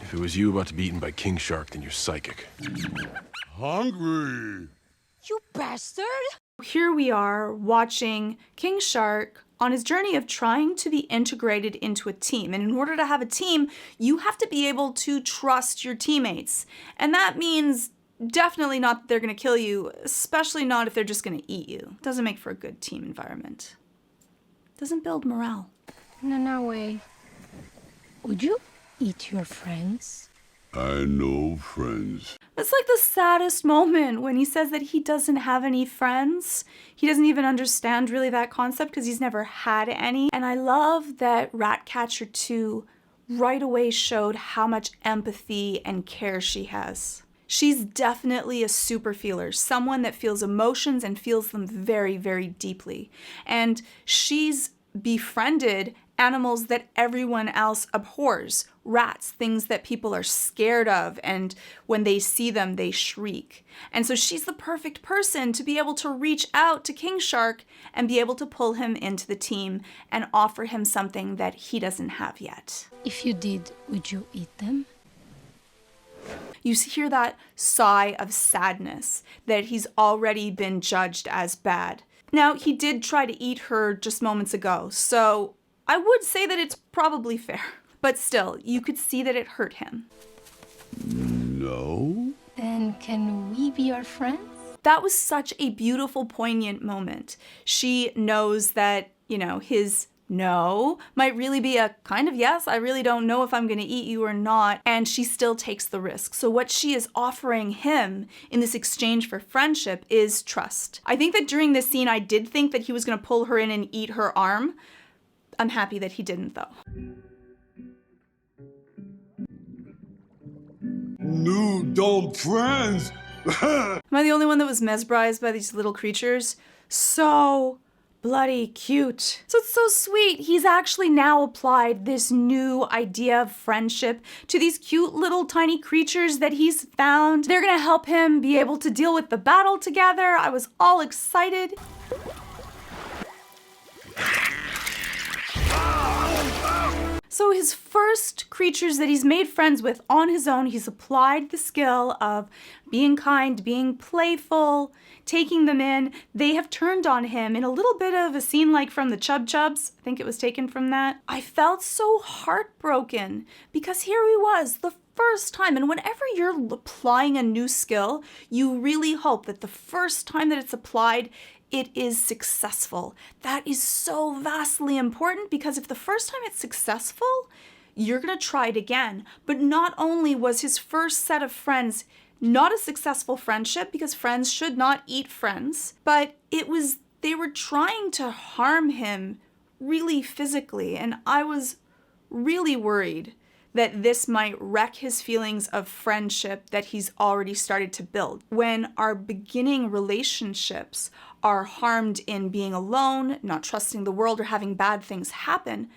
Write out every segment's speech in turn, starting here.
If it was you about to be eaten by King Shark, then you're psychic. Hungry. You bastard! Here we are watching King Shark on his journey of trying to be integrated into a team. And in order to have a team, you have to be able to trust your teammates. And that means definitely not that they're gonna kill you, especially not if they're just gonna eat you. Doesn't make for a good team environment. Doesn't build morale. No way. Would you eat your friends? I know friends. It's like the saddest moment when he says that he doesn't have any friends. He doesn't even understand really that concept because he's never had any. And I love that Ratcatcher 2 right away showed how much empathy and care she has. She's definitely a super feeler, someone that feels emotions and feels them very, very deeply. And she's befriended animals that everyone else abhors. Rats, things that people are scared of, and when they see them, they shriek. And so she's the perfect person to be able to reach out to King Shark and be able to pull him into the team and offer him something that he doesn't have yet. If you did, would you eat them? You hear that sigh of sadness that he's already been judged as bad. Now, he did try to eat her just moments ago, so I would say that it's probably fair. But still, you could see that it hurt him. No? Then can we be your friends? That was such a beautiful, poignant moment. She knows that, his no might really be a kind of yes. I really don't know if I'm going to eat you or not. And she still takes the risk. So what she is offering him in this exchange for friendship is trust. I think that during this scene, I did think that he was going to pull her in and eat her arm. I'm happy that he didn't, though. New dumb friends. Am I the only one that was mesmerized by these little creatures? So bloody cute. So it's so sweet. He's actually now applied this new idea of friendship to these cute little tiny creatures that he's found. They're gonna help him be able to deal with the battle together. I was all excited. So his first creatures that he's made friends with on his own, he's applied the skill of being kind, being playful, taking them in. They have turned on him in a little bit of a scene like from the Chub Chubs. I think it was taken from that. I felt so heartbroken because here he was, the first time. And whenever you're applying a new skill, you really hope that the first time that it's applied, it is successful. That is so vastly important because if the first time it's successful, you're gonna try it again. But not only was his first set of friends not a successful friendship, because friends should not eat friends, but they were trying to harm him really physically. And I was really worried that this might wreck his feelings of friendship that he's already started to build. When our beginning relationships are harmed in being alone, not trusting the world, or having bad things happen,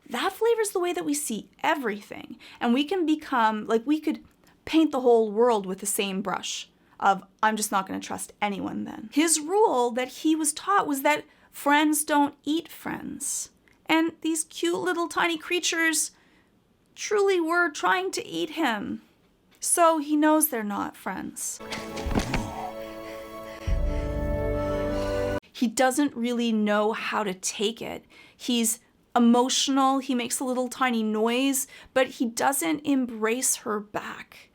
that flavors the way that we see everything. And we can become, we could paint the whole world with the same brush of, I'm just not gonna trust anyone then. His rule that he was taught was that friends don't eat friends. And these cute little tiny creatures truly were trying to eat him. So he knows they're not friends. He doesn't really know how to take it. He's emotional, he makes a little tiny noise, but he doesn't embrace her back.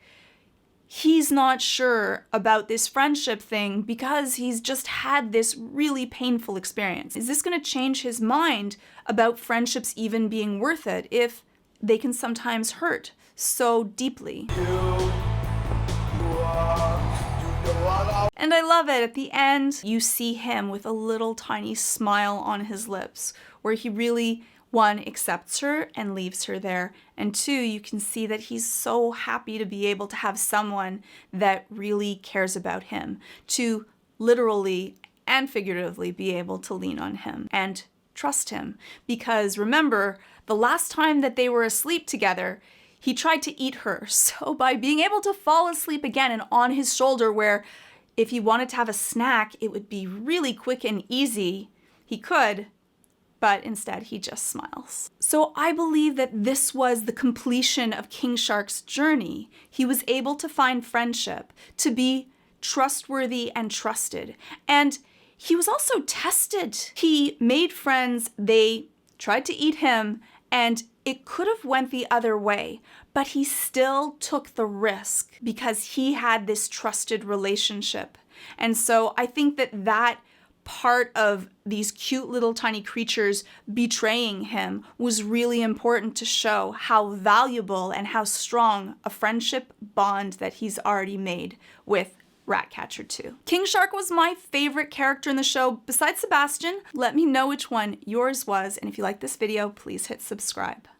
He's not sure about this friendship thing because he's just had this really painful experience. Is this going to change his mind about friendships even being worth it if they can sometimes hurt so deeply? And I love it. At the end, you see him with a little tiny smile on his lips, where he really, one, accepts her and leaves her there, and two, you can see that he's so happy to be able to have someone that really cares about him, to literally and figuratively be able to lean on him and trust him. Because remember, the last time that they were asleep together, he tried to eat her. So by being able to fall asleep again and on his shoulder, where if he wanted to have a snack, it would be really quick and easy, he could. but instead he just smiles. So I believe that this was the completion of King Shark's journey. He was able to find friendship, to be trustworthy and trusted. And he was also tested. He made friends, they tried to eat him, and it could have went the other way, but he still took the risk because he had this trusted relationship. And so I think that that part of these cute little tiny creatures betraying him was really important to show how valuable and how strong a friendship bond that he's already made with Ratcatcher 2. King Shark was my favorite character in the show besides Sebastian. Let me know which one yours was, and if you like this video, please hit subscribe.